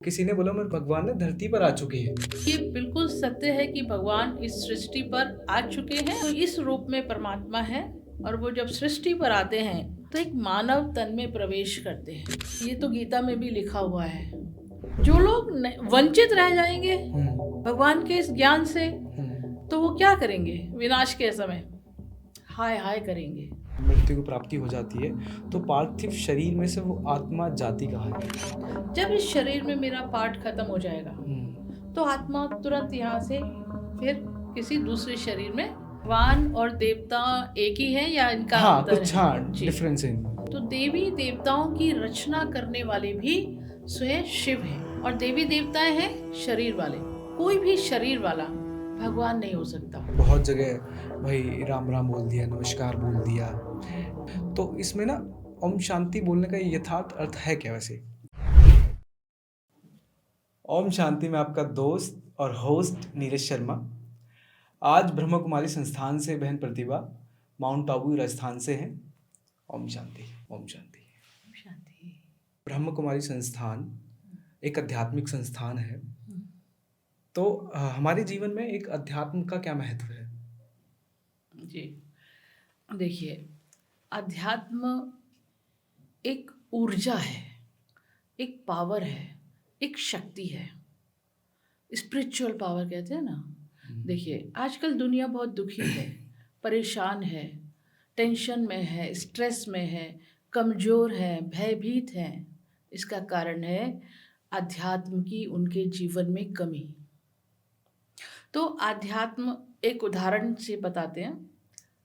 किसी ने बोला मैं भगवान ने धरती पर आ चुके हैं। ये बिल्कुल सत्य है कि भगवान इस सृष्टि पर आ चुके हैं, तो इस रूप में परमात्मा है। और वो जब सृष्टि पर आते हैं तो एक मानव तन में प्रवेश करते हैं। ये तो गीता में भी लिखा हुआ है। जो लोग वंचित रह जाएंगे भगवान के इस ज्ञान से, तो वो क्या करेंगे? विनाश के समय हाय हाय करेंगे। मृत्यु को प्राप्ति हो जाती है तो पार्थिव शरीर में से वो आत्मा जाती कहाँ है? जब इस शरीर में मेरा पार्ट खत्म हो जाएगा तो आत्मा तुरंत यहाँ से फिर किसी दूसरे शरीर में, भगवान और देवता एक ही है या इनका अंतर कुछ है? जी। डिफरेंस है। तो देवी देवताओं की रचना करने वाले भी स्वयं शिव हैं, और देवी देवताएं हैं शरीर वाले। कोई भी शरीर वाला भगवान नहीं हो सकता। बहुत जगह भाई राम राम बोल दिया, नमस्कार बोल दिया, तो इसमें ना ओम शांति बोलने का यथार्थ अर्थ है क्या वैसे? ओम शांति में आपका दोस्त और होस्ट नीरज शर्मा। आज ब्रह्म कुमारी संस्थान से बहन प्रतिभा माउंट आबू राजस्थान से हैं। ओम शांति। ओम शांति। शांति। ब्रह्म कुमारी संस्थान एक आध्यात्मिक संस्थान है, तो हमारे जीवन में एक अध्यात्म का क्या महत्व है? जी, देखिए, अध्यात्म एक ऊर्जा है, एक पावर है, एक शक्ति है। स्पिरिचुअल पावर कहते हैं ना। देखिए, आजकल दुनिया बहुत दुखी है, परेशान है, टेंशन में है, स्ट्रेस में है, कमज़ोर है, भयभीत है। इसका कारण है अध्यात्म की उनके जीवन में कमी। तो अध्यात्म एक उदाहरण से बताते हैं।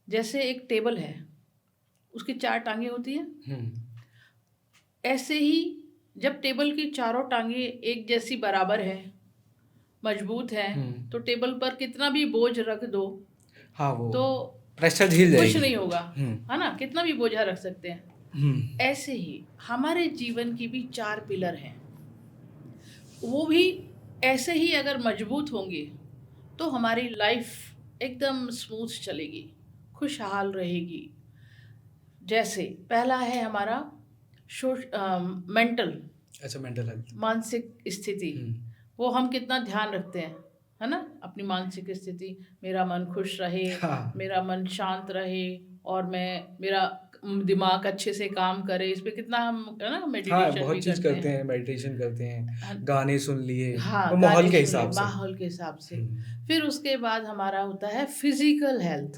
जैसे एक टेबल है, उसकी 4 टांगें होती हैं। ऐसे ही जब टेबल की चारों टांगें एक जैसी बराबर है, मजबूत है, तो टेबल पर कितना भी बोझ रख दो, वो तो प्रेशर झेल जाएगी, कुछ नहीं होगा, है ना? कितना भी बोझा रख सकते हैं। ऐसे ही हमारे जीवन की भी 4 पिलर हैं। वो भी ऐसे ही अगर मजबूत होंगे तो हमारी लाइफ एकदम स्मूथ चलेगी, खुशहाल रहेगी। जैसे पहला है हमारा मेंटल, मेंटल हेल्थ, मानसिक स्थिति। वो हम कितना ध्यान रखते हैं, है ना? अपनी मानसिक स्थिति, मेरा मन खुश रहे, मेरा मन शांत रहे, और मेरा दिमाग अच्छे से काम करे। इस पे कितना हम, है ना, मेडिटेशन बहुत भी चीज करते हैं, मेडिटेशन करते हैं, गाने सुन लिए, तो माहौल के हिसाब से, माहौल के हिसाब से। फिर उसके बाद हमारा होता है फिजिकल हेल्थ।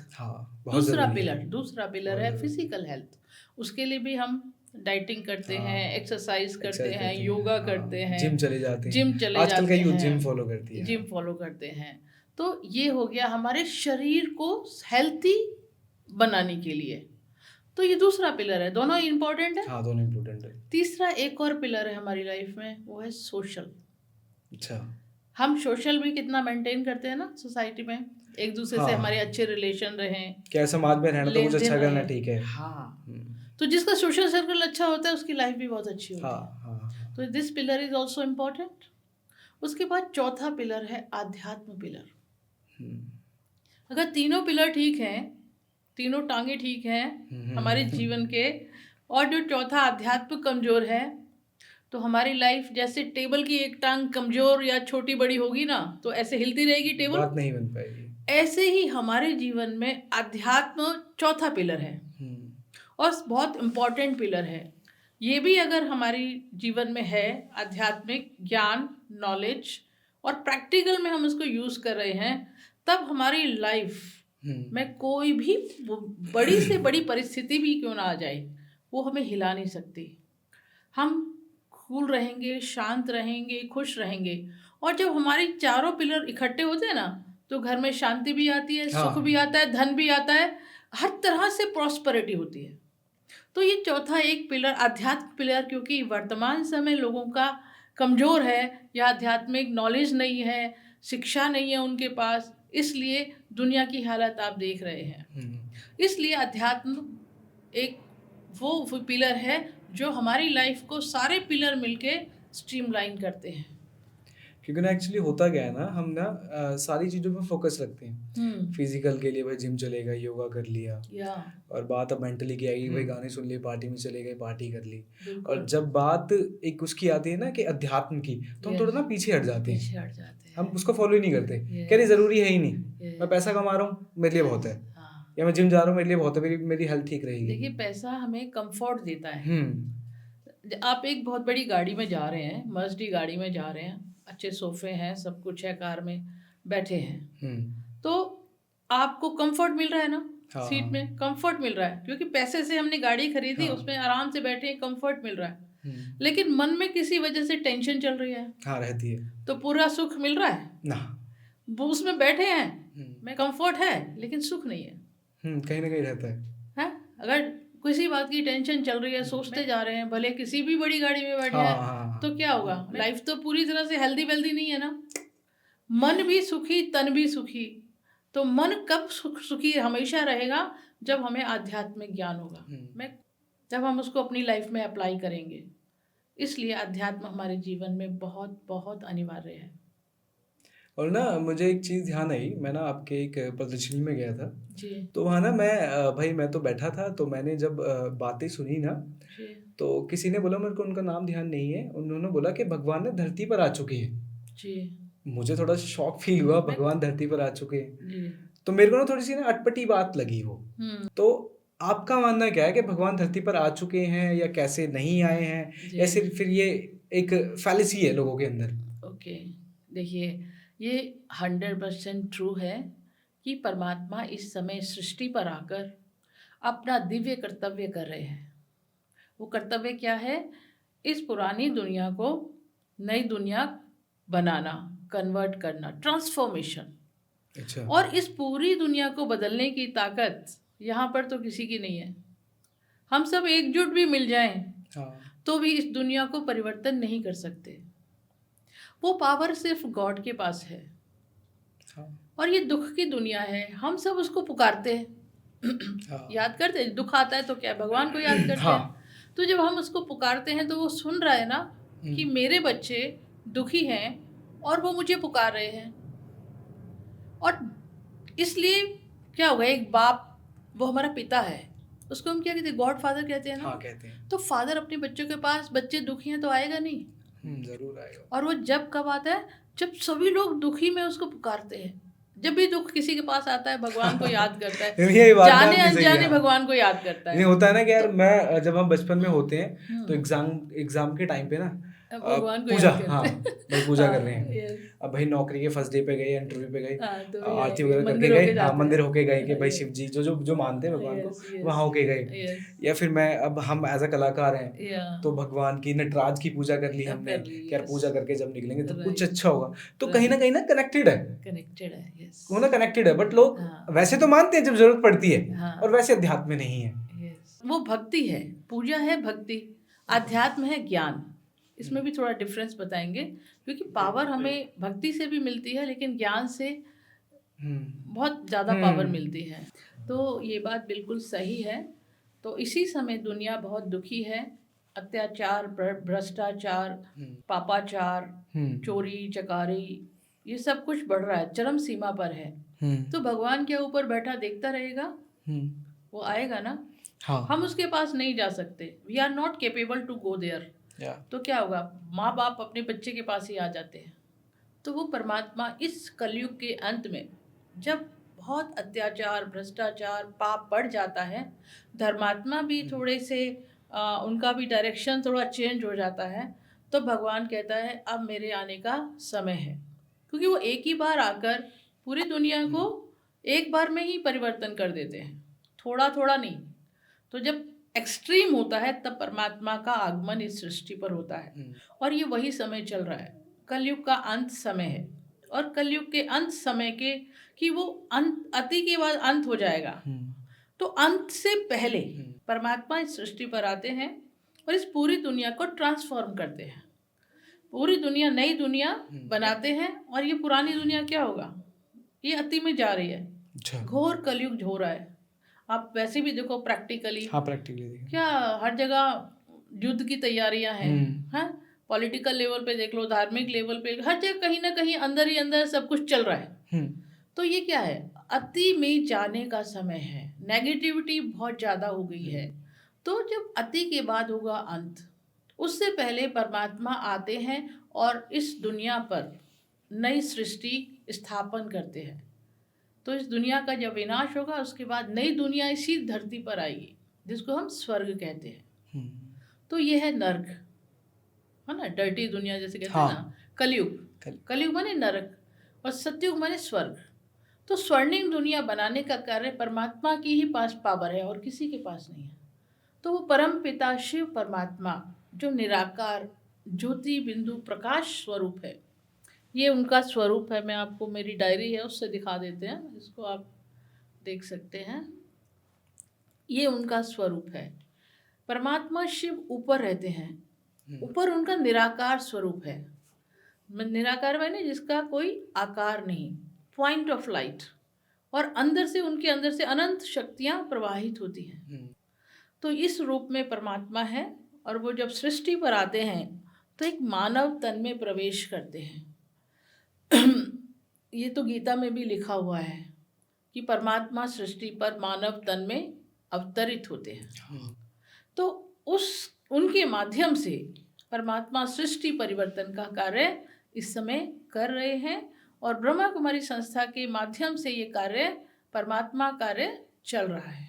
दूसरा पिलर है फिजिकल हेल्थ। उसके लिए भी हम डाइटिंग करते हैं, एक्सरसाइज करते हैं, योगा करते हैं, जिम चले जाते हैं। आजकल का यूथ जिम फॉलो करती है, जिम फॉलो करते हैं। तो ये हो गया हमारे शरीर को हेल्थी बनाने के लिए। तो ये दूसरा पिलर है। दोनों इम्पोर्टेंट है। दोनों इम्पोर्टेंट है। तीसरा एक और पिलर है हमारी लाइफ में, वो है सोशल। अच्छा, हम सोशल भी कितना मेंटेन करते हैं ना सोसाइटी में, एक दूसरे से हमारे अच्छे रिलेशन रहें, क्या समाज में रहना तो कुछ अच्छा करना ठीक है। तो जिसका सोशल सर्कल अच्छा होता है उसकी लाइफ भी बहुत अच्छी होती है। तो this pillar is also important. उसके बाद चौथा पिलर है आध्यात्म पिलर। अगर तीनों पिलर ठीक हैं, तीनों टांगे ठीक हैं हमारे जीवन के, और जो चौथा आध्यात्म कमजोर है, तो हमारी लाइफ जैसे टेबल की एक टांग कमजोर या छोटी बड़ी होगी ना, तो ऐसे हिलती रहेगी टेबल, बात नहीं बन पाएगी। ऐसे ही हमारे जीवन में अध्यात्म चौथा पिलर है, और बहुत इम्पॉर्टेंट पिलर है। ये भी अगर हमारी जीवन में है, आध्यात्मिक ज्ञान, नॉलेज, और प्रैक्टिकल में हम इसको यूज़ कर रहे हैं, तब हमारी लाइफ में कोई भी बड़ी से बड़ी परिस्थिति भी क्यों ना आ जाए, वो हमें हिला नहीं सकती। हम कूल रहेंगे, शांत रहेंगे, खुश रहेंगे। और जब हमारी चारों पिलर इकट्ठे होते हैं ना, तो घर में शांति भी आती है, सुख भी आता है, धन भी आता है, हर तरह से प्रॉस्पेरिटी होती है। तो ये चौथा एक पिलर, आध्यात्मिक पिलर, क्योंकि वर्तमान समय लोगों का कमज़ोर है, या आध्यात्मिक नॉलेज नहीं है, शिक्षा नहीं है उनके पास, इसलिए दुनिया की हालत आप देख रहे हैं। इसलिए अध्यात्म एक वो पिलर है जो हमारी लाइफ को सारे पिलर मिलके स्ट्रीमलाइन करते हैं। क्योंकि ना एक्चुअली होता क्या है ना, हम ना सारी चीज़ों पे फोकस रखते हैं। फिजिकल के लिए भाई जिम चले गए, योगा कर लिया, या और बात अब मेंटली की आएगी, भाई गाने सुन लिए, पार्टी में चले गए, पार्टी कर ली। और बिल्कुल जब बात एक उसकी आती है ना कि अध्यात्म की, तो हम थोड़ा ना पीछे हट जाते हैं, पीछे हट जाते हम हैं। उसको फॉलो ही नहीं करते। Yes. कह रही ज़रूरी है ही नहीं, मैं Yes. पैसा कमा रहा हूँ मेरे लिए बहुत है, हाँ, या मैं जिम जा रहा हूँ मेरे लिए बहुत है, मेरी मेरी हेल्थ ठीक रहेगी। देखिए पैसा हमें कंफर्ट देता है। आप एक बहुत बड़ी गाड़ी में जा रहे हैं, मर्सिडीज गाड़ी में जा रहे हैं, अच्छे सोफे हैं, सब कुछ है, कार में बैठे हैं, तो आपको कंफर्ट मिल रहा है ना, हाँ, सीट में कंफर्ट मिल रहा है, क्योंकि पैसे से हमने गाड़ी खरीदी, हाँ। उसमें आराम से बैठे हैं, कंफर्ट मिल रहा है। लेकिन लेकिन मन में किसी वजह से टेंशन चल रही है, हाँ रहती है तो पूरा सुख मिल रहा है ना, वो उसमें बैठे हैं, में कंफर्ट है लेकिन सुख नहीं है। कहीं ना कहीं रहता है। अगर किसी बात की टेंशन चल रही है, सोचते जा रहे हैं, भले किसी भी बड़ी गाड़ी में बैठे हैं, हाँ, तो क्या होगा? लाइफ तो पूरी तरह से हेल्दी वेल्दी नहीं है ना। मन भी सुखी, तन भी सुखी। तो मन कब सुखी हमेशा रहेगा जब हमें आध्यात्मिक ज्ञान होगा, जब हम उसको अपनी लाइफ में अप्लाई करेंगे। इसलिए अध्यात्म हमारे जीवन में बहुत बहुत अनिवार्य है। और ना मुझे एक चीज़ ध्यान आई, मैं ना आपके एक प्रदर्शनी में गया था, जी तो वहाँ ना मैं भाई मैं तो बैठा था, तो मैंने जब बातें सुनी ना, जी तो किसी ने बोला, मेरे को उनका नाम ध्यान नहीं है, उन्होंने बोला कि भगवान ने धरती पर आ चुके हैं। जी मुझे थोड़ा शॉक फील हुआ, भगवान धरती पर आ चुके हैं, जी तो मेरे को ना थोड़ी सी ना अटपटी बात लगी वो। तो आपका मानना क्या है कि भगवान धरती पर आ चुके हैं या कैसे नहीं आए हैं, या सिर्फ फिर ये एक फैलेसी है लोगों के अंदर? ओके, देखिए ये 100% ट्रू है कि परमात्मा इस समय सृष्टि पर आकर अपना दिव्य कर्तव्य कर रहे हैं। वो कर्तव्य क्या है? इस पुरानी दुनिया को नई दुनिया बनाना, कन्वर्ट करना, ट्रांसफॉर्मेशन। अच्छा। और इस पूरी दुनिया को बदलने की ताकत यहाँ पर तो किसी की नहीं है। हम सब एकजुट भी मिल जाएं तो भी इस दुनिया को परिवर्तन नहीं कर सकते। वो पावर सिर्फ गॉड के पास है। और ये दुख की दुनिया है, हम सब उसको पुकारते हैं। याद करते हैं, दुख आता है तो क्या भगवान को याद करते हैं। तो जब हम उसको पुकारते हैं तो वो सुन रहा है ना कि मेरे बच्चे दुखी हैं और वो मुझे पुकार रहे हैं। और इसलिए क्या होगा, एक बाप वो हमारा पिता है, उसको हम क्या कहते हैं? गॉड फादर कहते हैं ना। कहते हैं। तो फादर अपने बच्चों के पास, बच्चे दुखी हैं तो आएगा नहीं। जरूर आएगा। और वो जब कब आता है? जब सभी लोग दुखी में उसको पुकारते हैं। जब भी दुख किसी के पास आता है भगवान को याद करता है। जाने अनजाने भगवान को याद करता है। ये होता है ना कि यार मैं जब हम बचपन में होते हैं तो एग्जाम के टाइम पे ना भगवान को पूजा, याद करते हैं। भाई पूजा कर रहे हैं। Yes. अब भाई नौकरी के फर्स्ट डे पे गए, इंटरव्यू पे गए, तो आरती वगैरह करके गए, मंदिर होके गए कि भाई शिव जी जो मानते हैं भगवान को, वहाँ होके गए। या फिर मैं अब हम एज अ कलाकार हैं तो भगवान की नटराज की पूजा कर ली हमने कि यार पूजा करके जब निकलेंगे तो कुछ अच्छा होगा। तो कहीं ना कनेक्टेड है, वो ना कनेक्टेड है। बट लोग वैसे तो मानते हैं जब जरूरत पड़ती है, और वैसे अध्यात्म में नहीं है। वो भक्ति है, पूजा है भक्ति, अध्यात्म है ज्ञान। इसमें भी थोड़ा डिफरेंस बताएंगे, क्योंकि पावर हमें भक्ति से भी मिलती है लेकिन ज्ञान से बहुत ज़्यादा पावर मिलती है। तो ये बात बिल्कुल सही है। तो इसी समय दुनिया बहुत दुखी है। अत्याचार, भ्रष्टाचार, पापाचार, चोरी चकारी, ये सब कुछ बढ़ रहा है, चरम सीमा पर है। तो भगवान के ऊपर बैठा देखता रहेगा? वो आएगा ना। हम उसके पास नहीं जा सकते। We are not capable to go there. तो क्या होगा? माँ बाप अपने बच्चे के पास ही आ जाते हैं। तो वो परमात्मा इस कलयुग के अंत में, जब बहुत अत्याचार, भ्रष्टाचार, पाप बढ़ जाता है, धर्मात्मा भी थोड़े से उनका भी डायरेक्शन थोड़ा चेंज हो जाता है, तो भगवान कहता है अब मेरे आने का समय है। क्योंकि वो एक ही बार आकर पूरी दुनिया को एक बार में ही परिवर्तन कर देते हैं, थोड़ा थोड़ा नहीं। तो जब एक्सट्रीम होता है तब परमात्मा का आगमन इस सृष्टि पर होता है। और ये वही समय चल रहा है, कलयुग का अंत समय है। और कलयुग के अंत समय के कि वो अंत, अति के बाद अंत हो जाएगा। तो अंत से पहले परमात्मा इस सृष्टि पर आते हैं और इस पूरी दुनिया को ट्रांसफॉर्म करते हैं। पूरी दुनिया, नई दुनिया बनाते हैं। और ये पुरानी दुनिया क्या होगा? ये अति में जा रही है। घोर कलयुग हो रहा है। आप वैसे भी देखो प्रैक्टिकली, प्रैक्टिकली क्या हर जगह युद्ध की तैयारियां हैं। पॉलिटिकल लेवल पे देख लो, धार्मिक लेवल पे, हर जगह कहीं ना कहीं अंदर ही अंदर सब कुछ चल रहा है। तो ये क्या है, अति में जाने का समय है, नेगेटिविटी बहुत ज़्यादा हो गई है। तो जब अति के बाद होगा अंत, उससे पहले परमात्मा आते हैं और इस दुनिया पर नई सृष्टि स्थापन करते हैं। तो इस दुनिया का जब विनाश होगा उसके बाद नई दुनिया इसी धरती पर आएगी, जिसको हम स्वर्ग कहते हैं। तो ये है नर्क, है ना, डर्टी दुनिया जैसे कहते हैं ना, कलयुग। कलयुग माने नरक और सतयुग माने स्वर्ग। तो स्वर्णिम दुनिया बनाने का कार्य परमात्मा की ही पास पावर है और किसी के पास नहीं है। तो वो परम पिता शिव परमात्मा जो निराकार ज्योति बिंदु प्रकाश स्वरूप है, ये उनका स्वरूप है। मैं आपको, मेरी डायरी है उससे दिखा देते हैं, इसको आप देख सकते हैं। ये उनका स्वरूप है। परमात्मा शिव ऊपर रहते हैं, ऊपर उनका निराकार स्वरूप है। निराकार माने जिसका कोई आकार नहीं, पॉइंट ऑफ लाइट, और अंदर से, उनके अंदर से अनंत शक्तियां प्रवाहित होती हैं। तो इस रूप में परमात्मा है। और वो जब सृष्टि पर आते हैं तो एक मानव तन में प्रवेश करते हैं। ये तो गीता में भी लिखा हुआ है कि परमात्मा सृष्टि पर मानव तन में अवतरित होते हैं। तो उनके माध्यम से परमात्मा सृष्टि परिवर्तन का कार्य इस समय कर रहे हैं और ब्रह्मा कुमारी संस्था के माध्यम से ये कार्य, परमात्मा कार्य चल रहा है।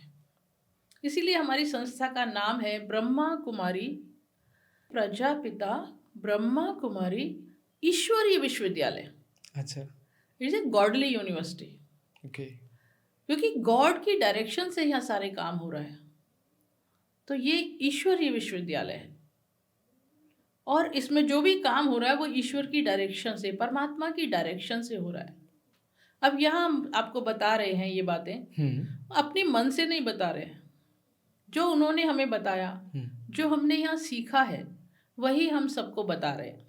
इसीलिए हमारी संस्था का नाम है ब्रह्मा कुमारी प्रजापिता ब्रह्मा कुमारी ईश्वरीय विश्वविद्यालय। अच्छा, it's a godly university. Okay. क्योंकि गॉड की डायरेक्शन से यहाँ सारे काम हो रहा है। तो ये ईश्वरीय विश्वविद्यालय है और इसमें जो भी काम हो रहा है वो ईश्वर की डायरेक्शन से, परमात्मा की डायरेक्शन से हो रहा है। अब यहाँ हम आपको बता रहे हैं ये बातें, अपने मन से नहीं बता रहे हैं। जो उन्होंने हमें बताया, जो हमने यहाँ सीखा है, वही हम सबको बता रहे हैं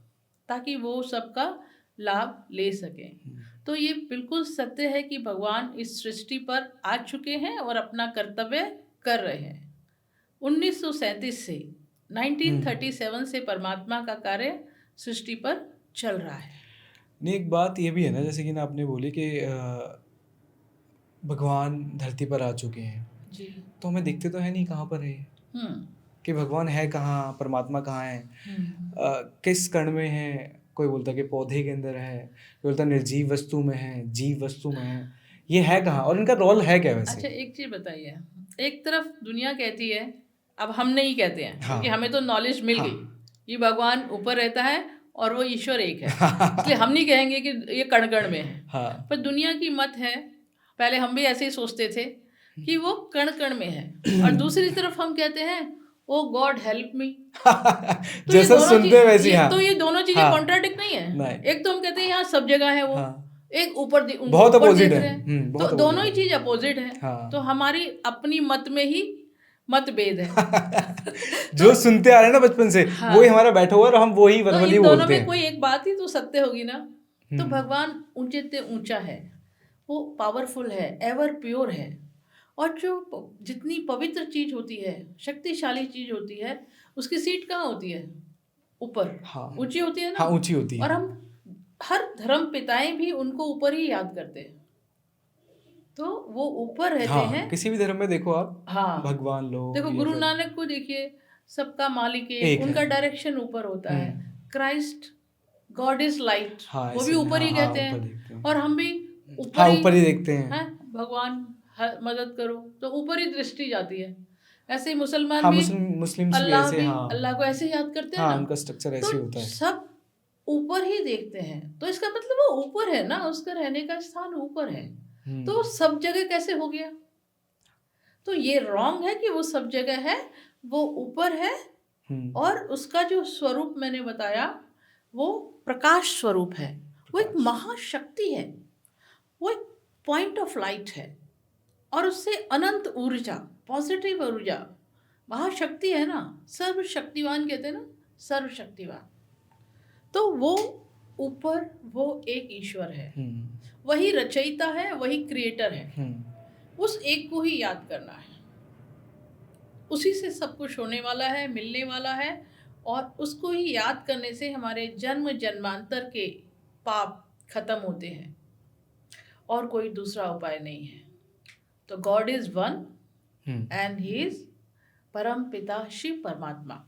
ताकि वो सबका लाभ ले सकें। तो ये बिल्कुल सत्य है कि भगवान इस सृष्टि पर आ चुके हैं और अपना कर्तव्य कर रहे हैं। 1937 से 1937 से परमात्मा का कार्य सृष्टि पर चल रहा है। नहीं, एक बात ये भी है ना, जैसे कि ना आपने बोली कि भगवान धरती पर आ चुके हैं जी। तो हमें दिखते तो है नहीं कहाँ पर है कि भगवान है कहाँ, परमात्मा कहाँ है, किस कण में है। कोई बोलता है कि पौधे के अंदर है, कोई बोलता है निर्जीव वस्तु में है, जीव वस्तु में है। ये है कहाँ और इनका रोल है क्या वैसे? अच्छा, एक चीज बताइए, एक तरफ दुनिया कहती है, अब हम नहीं कहते हैं क्योंकि हमें तो नॉलेज मिल गई कि भगवान ऊपर रहता है और वो ईश्वर एक है, इसलिए हम नहीं कहेंगे कि ये कण कण में है। पर दुनिया की मत है, पहले हम भी ऐसे ही सोचते थे कि वो कण कण में है, और दूसरी तरफ हम कहते हैं ओ गॉड हेल्प मी। तो जैसा सुनते वैसे हाँ। तो ये दोनों चीजें कॉन्ट्राडिक्ट नहीं है। एक तो हम कहते हैं यहाँ सब जगह है वो, एक ऊपर बहुत अपोजिट है। तो दोनों ही चीज अपोजिट है। तो हमारी अपनी मत में ही मतभेद है। जो सुनते आ रहे हैं ना बचपन से, वही हमारा बैठा हुआ है और हम वही वर्बली बोलते हैं। दोनों में कोई एक बात ही तो सत्य होगी ना। तो भगवान ऊंचे से ऊंचा है, वो पावरफुल है, एवर प्योर है, और जो जितनी पवित्र चीज होती है, शक्तिशाली चीज होती है, उसकी सीट कहाँ होती है? ऊपर। ऊंची होती है ना। ऊंची होती है। और हम हर धर्म पिताएं भी उनको ऊपर ही याद करते हैं, तो वो ऊपर रहते हैं। किसी भी धर्म में देखो आप, भगवान लोग देखो, गुरु नानक को देखिए, सबका मालिक एक, उनका डायरेक्शन ऊपर होता है। क्राइस्ट, गॉड इज लाइट, वो भी ऊपर ही कहते हैं, और हम भी ऊपर ही देखते हैं। भगवान मदद करो तो ऊपर ही दृष्टि जाती है। ऐसे ही मुसलमान भी अल्लाह को ऐसे याद करते हैं ना, उनका स्ट्रक्चर ऐसे होता है। सब ऊपर ही देखते हैं, तो इसका मतलब वो ऊपर है ना, उसका रहने का स्थान ऊपर है। तो सब जगह कैसे हो गया? तो ये रॉन्ग है कि वो सब जगह है, वो ऊपर है। और उसका जो स्वरूप मैंने बताया वो प्रकाश स्वरूप है, वो एक महाशक्ति है, वो एक पॉइंट ऑफ लाइट है, और उससे अनंत ऊर्जा, पॉजिटिव ऊर्जा, महाशक्ति है ना, सर्वशक्तिवान कहते हैं ना, सर्वशक्तिवान। तो वो ऊपर वो एक ईश्वर है, वही रचयिता है, वही क्रिएटर है। उस एक को ही याद करना है, उसी से सब कुछ होने वाला है, मिलने वाला है, और उसको ही याद करने से हमारे जन्म जन्मांतर के पाप खत्म होते हैं और कोई दूसरा उपाय नहीं है। तो God is one and he is परम पिता शिव परमात्मा।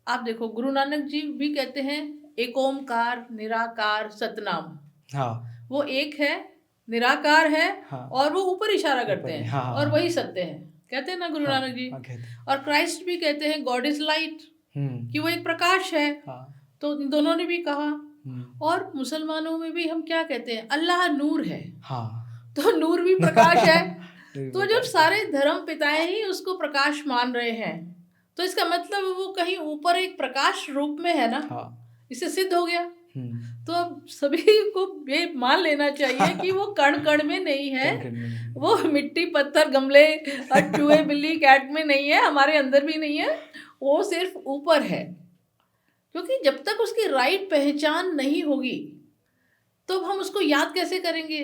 आप देखो गुरु नानक जी भी कहते हैं एक ओमकार निराकार सतनाम। हाँ वो एक है, निराकार है, हाँ और वो ऊपर इशारा करते ऊपर है, हैं हाँ, और हाँ, वही सत्य है, कहते हैं ना गुरु हाँ, नानक जी। हाँ कहते हैं। और क्राइस्ट भी कहते हैं गॉड इज लाइट, कि वो एक प्रकाश है। हाँ तो इन दोनों ने भी कहा। और मुसलमानों में भी हम क्या कहते हैं, अल्लाह नूर है। हाँ तो नूर भी प्रकाश है। तो जब प्रकाश है। सारे धर्म पिताएं ही उसको प्रकाश मान रहे हैं, तो इसका मतलब वो कहीं ऊपर एक प्रकाश रूप में है ना। हाँ इससे सिद्ध हो गया। तो अब सभी को ये मान लेना चाहिए कि वो कण कण में नहीं है, कण में नहीं। वो मिट्टी पत्थर गमले और चूहे बिल्ली कैट में नहीं है, हमारे अंदर भी नहीं है, वो सिर्फ ऊपर है। क्योंकि जब तक उसकी राइट पहचान नहीं होगी तो हम उसको याद कैसे करेंगे।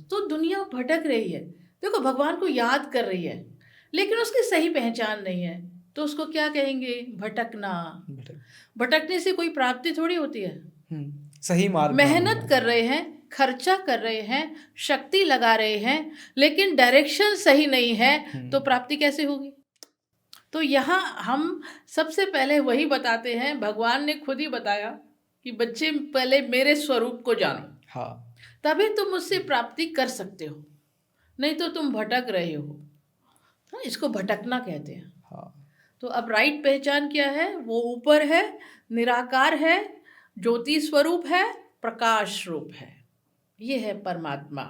तो दुनिया भटक रही है, देखो भगवान को याद कर रही है लेकिन उसकी सही पहचान नहीं है, तो उसको क्या कहेंगे, भटकना। भटकने से कोई प्राप्ति थोड़ी होती है। सही मार्ग मेहनत कर रहे हैं, खर्चा कर रहे हैं, शक्ति लगा रहे हैं, लेकिन डायरेक्शन सही नहीं है, तो प्राप्ति कैसे होगी। तो यहाँ हम सबसे पहले वही बताते हैं, भगवान ने खुद ही बताया कि बच्चे पहले मेरे स्वरूप को जानो। हाँ तभी तुम मुझसे प्राप्ति कर सकते हो, नहीं तो तुम भटक रहे हो। हाँ, इसको भटकना कहते हैं। हाँ तो अब राइट पहचान क्या है, वो ऊपर है, निराकार है, ज्योति स्वरूप है, प्रकाश रूप है, ये है परमात्मा।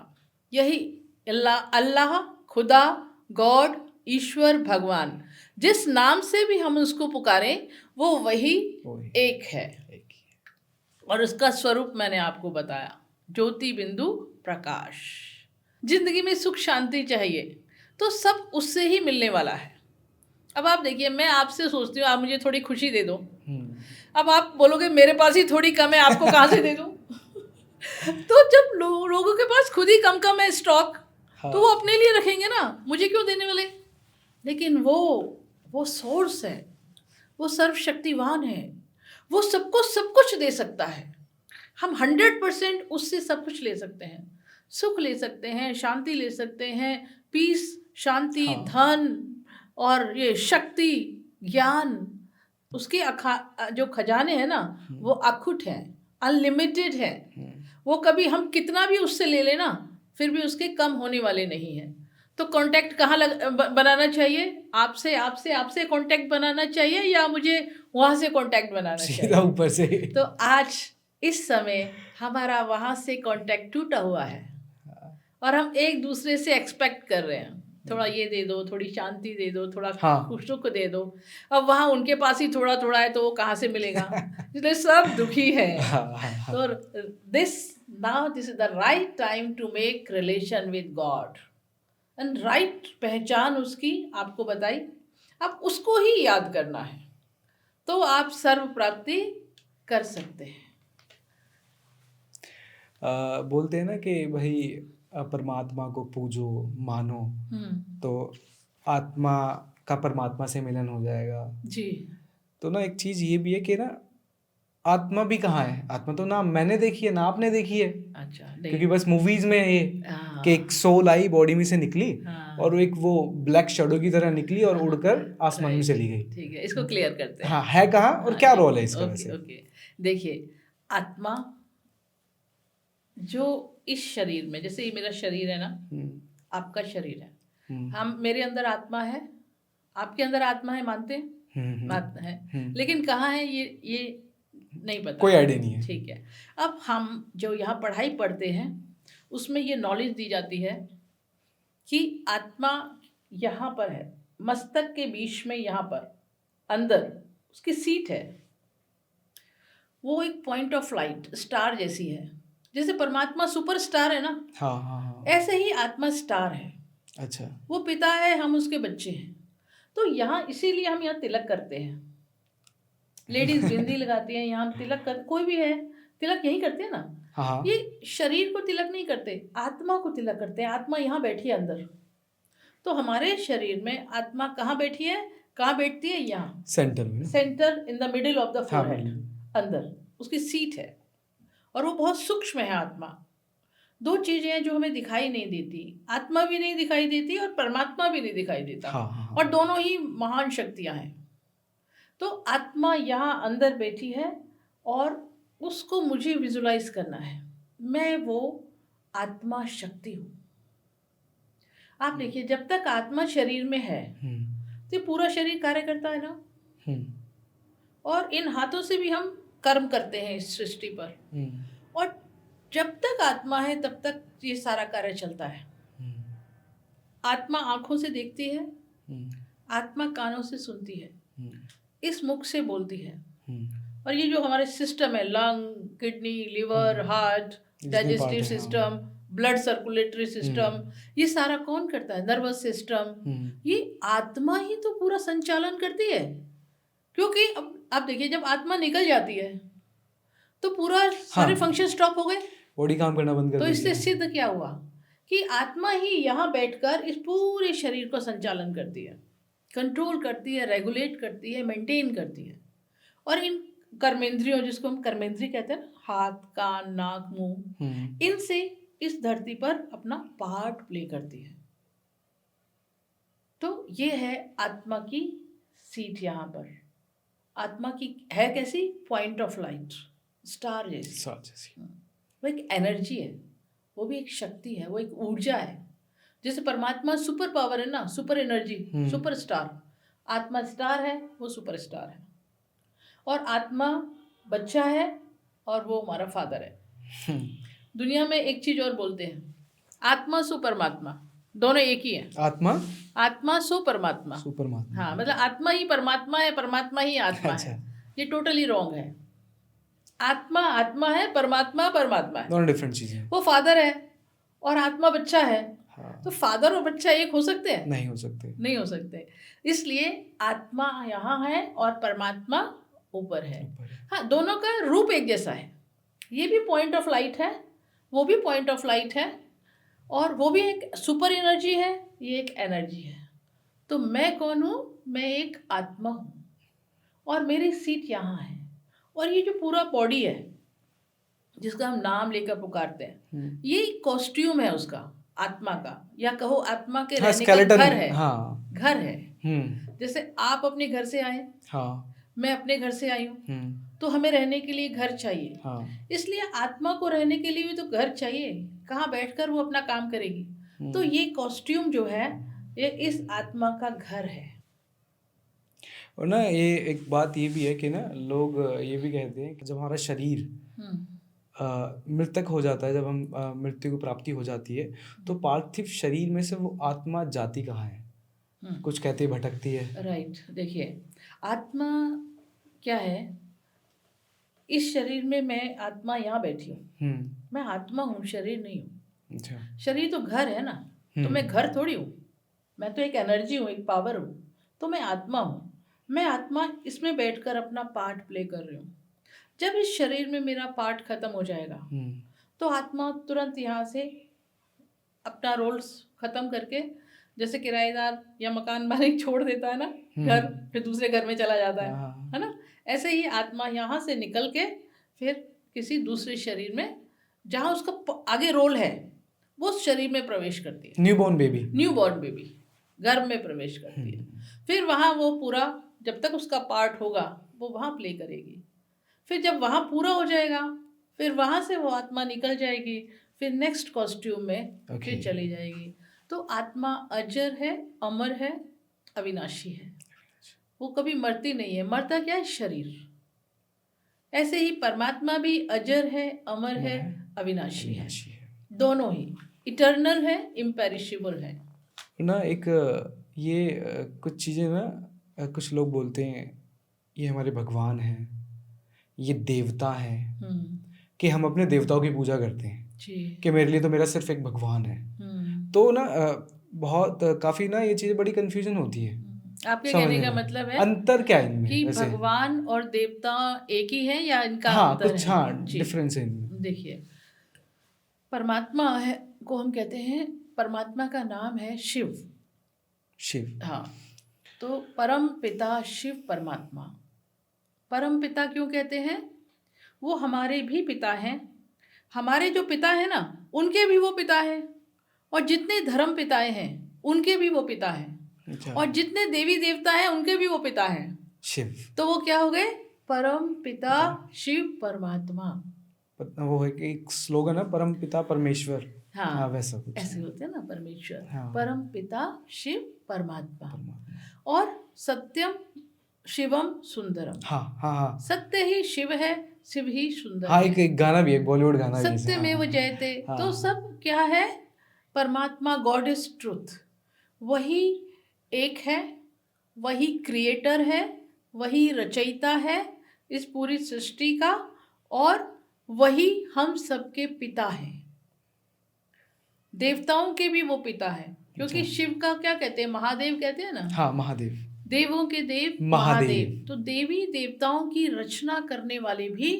यही अल्लाह खुदा गॉड ईश्वर भगवान, जिस नाम से भी हम उसको पुकारें वो वही एक है। और उसका स्वरूप मैंने आपको बताया, ज्योति बिंदु प्रकाश। जिंदगी में सुख शांति चाहिए तो सब उससे ही मिलने वाला है। अब आप देखिए, मैं आपसे सोचती हूँ आप मुझे थोड़ी खुशी दे दो, अब आप बोलोगे मेरे पास ही थोड़ी कम है, आपको कहाँ से दे दूँ। तो जब लोगों के पास खुद ही कम है स्टॉक, तो वो अपने लिए रखेंगे ना, मुझे क्यों देने वाले। लेकिन वो सोर्स है, वो सर्वशक्तिवान है, वो सबको सब कुछ दे सकता है। हम 100% उससे सब कुछ ले सकते हैं, सुख ले सकते हैं, शांति ले सकते हैं, पीस, शांति, धन और ये शक्ति, ज्ञान, उसके जो खजाने हैं ना वो अखुट हैं, अनलिमिटेड है। वो कभी हम कितना भी उससे ले लेना फिर भी उसके कम होने वाले नहीं हैं। तो कांटेक्ट कहाँ बनाना चाहिए, आपसे कांटेक्ट बनाना चाहिए या मुझे वहाँ से कांटेक्ट बनाना चाहिए, सीधा ऊपर से। तो आज इस समय हमारा वहाँ से कांटेक्ट टूटा हुआ है और हम एक दूसरे से एक्सपेक्ट कर रहे हैं, थोड़ा ये दे दो, थोड़ी शांति दे दो, थोड़ा सुख दे दो। अब वहाँ उनके पास ही थोड़ा थोड़ा है तो वो कहाँ से मिलेगा, इसलिए सब दुखी है। तो this is the right time to make relation with God and right पहचान उसकी आपको बताई, अब उसको ही याद करना है तो आप सर्व प्राप्ति कर सकते हैं। बोलते हैं ना कि भाई परमात्मा को पूजो मानो तो आत्मा का परमात्मा से मिलन हो जाएगा जी। तो ना एक चीज ये भी है कि ना आत्मा भी कहाँ है, आत्मा तो ना मैंने देखी है ना आपने देखी है। अच्छा, क्योंकि बस मूवीज में ये कि एक सोल आई बॉडी में से निकली और एक वो ब्लैक शैडो की तरह निकली और उड़कर आसमान में चली गई। ठीक है, इसको क्लियर करते हैं। हाँ, है कहाँ और क्या रोल है इसका वैसे। ओके, देखिए आत्मा जो इस शरीर में, जैसे ये मेरा शरीर है ना, आपका शरीर है, हम मेरे अंदर आत्मा है, आपके अंदर आत्मा है, मानते हैं बात है, लेकिन कहाँ है ये नहीं पता, कोई आइडिया नहीं है। ठीक है, अब हम जो यहाँ पढ़ाई पढ़ते हैं उसमें ये नॉलेज दी जाती है कि आत्मा यहाँ पर है, मस्तक के बीच में, यहाँ पर अंदर उसकी सीट है, वो एक पॉइंट ऑफ लाइट स्टार जैसी है। जैसे परमात्मा सुपर स्टार है ना, हाँ। ऐसे ही आत्मा स्टार है। अच्छा, वो पिता है, हम उसके बच्चे हैं। तो यहाँ इसीलिए हम यहाँ तिलक करते हैं, लेडीज बिंदी लगाती हैं, यहाँ तिलक कर, कोई भी है तिलक यही करते हैं ना। हाँ। ये शरीर को तिलक नहीं करते, आत्मा को तिलक करते हैं। आत्मा यहाँ बैठी है अंदर, तो हमारे शरीर में आत्मा कहाँ बैठी है, कहाँ बैठती है? यहाँ सेंटर में ना? Centre in the middle of the हाँ, फोरहेड, अंदर उसकी सीट है। और वो बहुत सूक्ष्म है आत्मा। दो चीजें हैं जो हमें दिखाई नहीं देती, आत्मा भी नहीं दिखाई देती और परमात्मा भी नहीं दिखाई देता। हाँ, हाँ, हाँ। और दोनों ही महान शक्तियां हैं। तो आत्मा यहाँ अंदर बैठी है और उसको मुझे विजुलाइज करना है। मैं वो आत्मा शक्ति हूँ। आप देखिए, जब तक आत्मा शरीर में है तो पूरा शरीर कार्य करता है ना। और इन हाथों से भी हम कर्म करते हैं इस सृष्टि पर। और जब तक आत्मा है तब तक ये सारा कार्य चलता है। आत्मा आंखों से देखती है, आत्मा कानों से सुनती है, इस मुख से बोलती है। और ये जो हमारे सिस्टम है, lung, kidney, liver, heart, digestive system, blood circulatory system, ये सारा कौन करता है? Nervous system. ये आत्मा ही तो पूरा संचालन करती है। क्योंकि अब आप देखिए, जब आत्मा निकल जाती है तो पूरा सारे फंक्शन स्टॉप हो गए, बॉडी काम करना बंद कर तो देती इससे है। सिद्ध क्या हुआ कि आत्मा ही यहाँ बैठकर इस पूरे शरीर को संचालन करती है, कंट्रोल करती है, रेगुलेट करती है, मेंटेन करती है। और इन कर्मेंद्रियों, जिसको हम कर्मेंद्री कहते हैं ना, हाथ, कान, नाक, मुंह, इनसे इस धरती पर अपना पार्ट प्ले करती है। तो ये है आत्मा की सीट। यहाँ पर आत्मा की है कैसी? पॉइंट ऑफ लाइट, स्टार जैसी। वो एक एनर्जी है, वो भी एक शक्ति है, वो एक ऊर्जा है। जैसे परमात्मा सुपर पावर है ना, सुपर एनर्जी, सुपर स्टार। आत्मा स्टार है, वो सुपर स्टार है। और आत्मा बच्चा है और वो हमारा फादर है। दुनिया में एक चीज और बोलते हैं, आत्मा सु परमात्मा, दोनों एक ही है। आत्मा सु परमात्मा। हाँ, मतलब आत्मा ही परमात्मा है, परमात्मा ही आत्मा है। ये टोटली रॉन्ग है। आत्मा आत्मा है, परमात्मा परमात्मा है, दोनों डिफरेंट चीजें। वो फादर है और आत्मा बच्चा है। तो फादर और बच्चा एक हो सकते हैं? नहीं हो सकते। इसलिए आत्मा यहाँ है और परमात्मा ऊपर है। हाँ, दोनों का रूप एक जैसा है। ये भी पॉइंट ऑफ लाइट है, वो भी पॉइंट ऑफ लाइट है, और वो भी एक सुपर एनर्जी है, ये एक एनर्जी है। तो मैं कौन हूँ? मैं एक आत्मा हूँ और मेरी सीट यहाँ है। और ये जो पूरा बॉडी है जिसका हम नाम लेकर पुकारते हैं, ये कॉस्ट्यूम है उसका, आत्मा का, या कहो आत्मा के रहने का घर है। घर है। जैसे आप अपने घर से आए, मैं अपने घर से आई हूँ, तो हमें रहने के लिए घर चाहिए। इसलिए आत्मा को रहने के लिए भी तो घर चाहिए। कहाँ बैठकर वो अपना काम करेगी? तो ये कॉस्ट्यूम जो है, ये इस आत्मा का घर है। और ना, ये एक बात ये भी है कि ना, लोग ये भी कहते हैं कि जब हमारा शरीर मृतक हो जाता है, जब हम मृत्यु को प्राप्ति हो जाती है, तो पार्थिव शरीर में से वो आत्मा जाती कहाँ है? कुछ कहते हैं भटकती है। राइट। देखिए, आत्मा क्या है? इस शरीर में मैं आत्मा यहाँ बैठी हूँ, मैं आत्मा हूँ, शरीर नहीं हूँ। अच्छा। शरीर तो घर है ना, तो मैं घर थोड़ी हूँ। मैं तो एक एनर्जी हूँ, एक पावर हूँ। तो मैं आत्मा हूँ। मैं आत्मा इसमें बैठकर अपना पार्ट प्ले कर रही हूँ। जब इस शरीर में मेरा पार्ट खत्म हो जाएगा तो आत्मा तुरंत यहाँ से अपना रोल्स खत्म करके, जैसे किराएदार या मकान मालिक छोड़ देता है ना घर, फिर दूसरे घर में चला जाता है ना, ऐसे ही आत्मा यहाँ से निकल के फिर किसी दूसरे शरीर में, जहाँ उसका आगे रोल है, वो उस शरीर में प्रवेश करती है। न्यूबॉर्न बेबी गर्भ में प्रवेश करती है। फिर वहाँ वो पूरा, जब तक उसका पार्ट होगा, वो वहाँ प्ले करेगी। फिर जब वहाँ पूरा हो जाएगा, फिर वहाँ से वो आत्मा निकल जाएगी, फिर नेक्स्ट कॉस्ट्यूम में फिर चली जाएगी। तो आत्मा अजर है, अमर है, अविनाशी है। वो कभी मरती नहीं है। मरता क्या है? शरीर। ऐसे ही परमात्मा भी अजर है, अमर है, अविनाशी है। दोनों ही इटर्नल है, इम्पेरिशेबल है ना। एक ये कुछ चीज़ें ना, कुछ लोग बोलते हैं ये हमारे भगवान हैं, ये देवता हैं, कि हम अपने देवताओं की पूजा करते हैं कि मेरे लिए तो मेरा सिर्फ एक भगवान है। तो ना बहुत काफ़ी ना ये चीज़ें बड़ी कंफ्यूजन होती है। आपके कहने का मतलब है अंतर क्या है इनमें? कि भगवान और देवता एक ही है या इनका अंतर है? डिफरेंस है इनमें। देखिए, परमात्मा है को हम कहते हैं, परमात्मा का नाम है शिव। हाँ। तो परम पिता शिव परमात्मा, परम पिता क्यों कहते हैं? वो हमारे भी पिता हैं। हमारे जो पिता हैं ना, उनके भी वो पिता हैं, और जितने धर्म पिताएं हैं उनके भी वो पिता हैं, अच्छा, और जितने देवी देवता हैं उनके भी वो पिता हैं। शिव, तो वो क्या हो गए? परम पिता शिव परमात्मा। वो है कि एक स्लोगन है, परम पिता परमेश्वर। हाँ, हाँ, वैसा कुछ ऐसे है। होते हैं ना, परमेश्वर, हाँ। परम पिता शिव परमात्मा। परमात्मा। और सत्यम शिवम सुंदरम। हाँ हाँ हाँ सत्य ही शिव है, शिव ही सुंदर हाँ, है। एक गाना भी है, बॉलीवुड गाना भी है। सत्य में वो जयते। हाँ, तो हाँ। सब क्या है? परमात्मा, गॉड इज ट्रुथ, वही एक है, वही क्रिएटर है, वही रचयिता है इस पूरी सृष्टि का, और वही हम सबके पिता हैं। देवताओं के भी वो पिता है, क्योंकि अच्छा। शिव का क्या कहते हैं? महादेव कहते हैं ना। हाँ, महादेव, देवों के देव महादेव। महादेव। तो देवी देवताओं की रचना करने वाले भी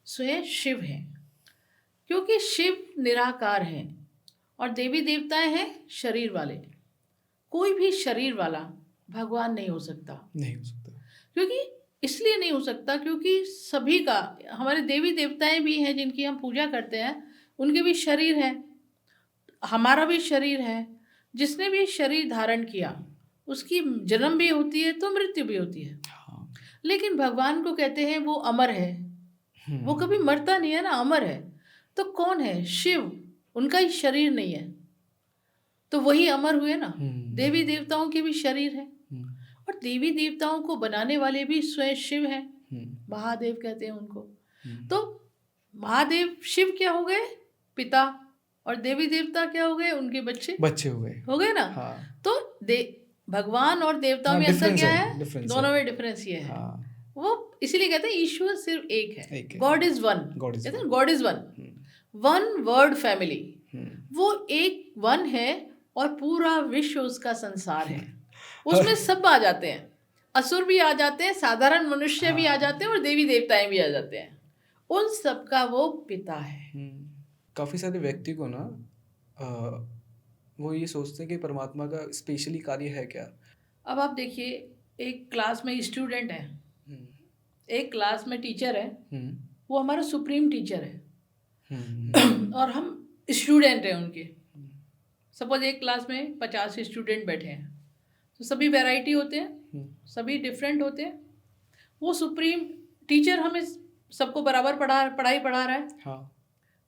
स्वयं शिव हैं, क्योंकि शिव निराकार हैं और देवी देवताएं हैं शरीर वाले। कोई भी शरीर वाला भगवान नहीं हो सकता। नहीं हो सकता। क्योंकि इसलिए नहीं हो सकता क्योंकि सभी का, हमारे देवी देवताएं भी हैं जिनकी हम पूजा करते हैं, उनके भी शरीर है, हमारा भी शरीर है। जिसने भी शरीर धारण किया उसकी जन्म भी होती है तो मृत्यु भी होती है। हाँ। लेकिन भगवान को कहते हैं वो अमर है, वो कभी मरता नहीं है ना, अमर है। तो कौन है? शिव, उनका ही शरीर नहीं है, तो वही अमर हुए ना। देवी देवताओं के भी शरीर है, और देवी देवताओं को बनाने वाले भी स्वयं शिव हैं। महादेव कहते हैं उनको। तो महादेव शिव क्या हो गए? पिता, और देवी देवता क्या हो गए? उनके बच्चे, बच्चे हो गए ना। हाँ। तो भगवान और देवताओं हाँ, में अंतर difference क्या है, है? difference दोनों है। में डिफरेंस ये है। हाँ। वो इसीलिए कहते हैं ईश्वर सिर्फ एक एक है, है। God is one. God is कहते हैं one। God is one, one word family. वो एक वन है और पूरा विश्व उसका संसार है। उसमें सब आ जाते हैं, असुर भी आ जाते हैं, साधारण मनुष्य भी आ जाते हैं, और देवी देवताएं भी आ जाते हैं। उन सब का वो पिता है। काफ़ी सारे व्यक्ति को ना वो ये सोचते हैं कि परमात्मा का स्पेशली कार्य है क्या। अब आप देखिए, एक क्लास में स्टूडेंट है, एक क्लास में टीचर है, वो हमारा सुप्रीम टीचर है, और हम स्टूडेंट हैं उनके। सपोज एक क्लास में 50 स्टूडेंट बैठे हैं, तो सभी वैरायटी होते हैं, सभी डिफरेंट होते हैं। वो सुप्रीम टीचर हमें सबको बराबर पढ़ाई पढ़ा रहा है। हाँ।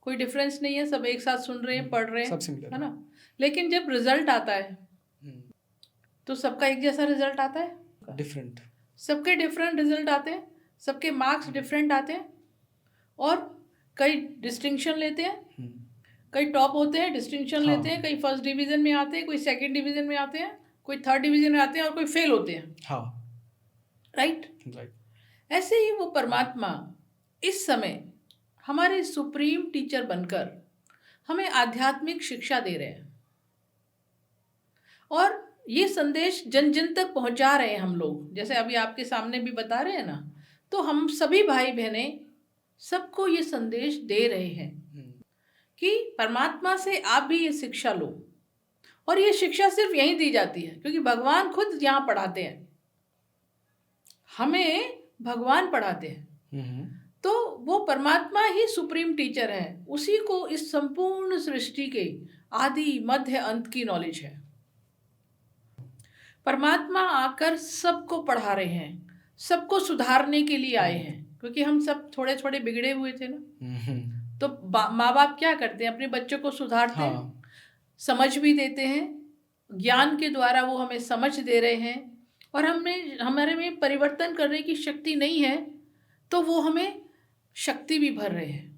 कोई डिफरेंस नहीं है, सब एक साथ सुन रहे हैं, पढ़ रहे हैं, सब सिमिलर है ना। लेकिन जब रिजल्ट आता है तो सबका एक जैसा रिजल्ट आता है? डिफरेंट। सबके डिफरेंट रिजल्ट आते हैं, सबके मार्क्स डिफरेंट आते हैं, और कई डिस्टिंक्शन लेते हैं, कई टॉप होते हैं, डिस्टिंक्शन लेते हैं, कई फर्स्ट डिवीजन में आते हैं, कोई सेकंड डिवीजन में आते हैं, कोई थर्ड डिवीजन में आते हैं, और कोई फेल होते हैं। हाँ। राइट। ऐसे ही वो परमात्मा इस समय हमारे सुप्रीम टीचर बनकर हमें आध्यात्मिक शिक्षा दे रहे हैं, और ये संदेश जन जन तक पहुंचा रहे हैं हम लोग। जैसे अभी आपके सामने भी बता रहे हैं ना, तो हम सभी भाई बहनें सबको ये संदेश दे रहे हैं कि परमात्मा से आप भी ये शिक्षा लो। और ये शिक्षा सिर्फ यहीं दी जाती है, क्योंकि भगवान खुद यहाँ पढ़ाते हैं, हमें भगवान पढ़ाते हैं। तो वो परमात्मा ही सुप्रीम टीचर है, उसी को इस संपूर्ण सृष्टि के आदि मध्य अंत की नॉलेज है। परमात्मा आकर सबको पढ़ा रहे हैं, सबको सुधारने के लिए आए हैं, क्योंकि हम सब थोड़े थोड़े बिगड़े हुए थे ना। तो माँ बाप क्या करते हैं? अपने बच्चों को सुधारते हैं, समझ भी देते हैं, ज्ञान के द्वारा वो हमें समझ दे रहे हैं, और हमारे में परिवर्तन करने की शक्ति नहीं है, तो वो हमें शक्ति भी भर रहे हैं।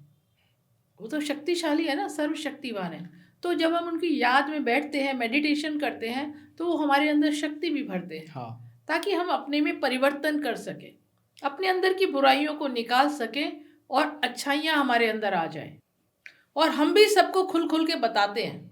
वो तो शक्तिशाली है ना, सर्वशक्तिवान है। तो जब हम उनकी याद में बैठते हैं, मेडिटेशन करते हैं, तो वो हमारे अंदर शक्ति भी भरते हैं। हाँ। ताकि हम अपने में परिवर्तन कर सकें, अपने अंदर की बुराइयों को निकाल सकें, और अच्छाइयाँ हमारे अंदर आ जाएं। और हम भी सबको खुल खुल के बताते हैं,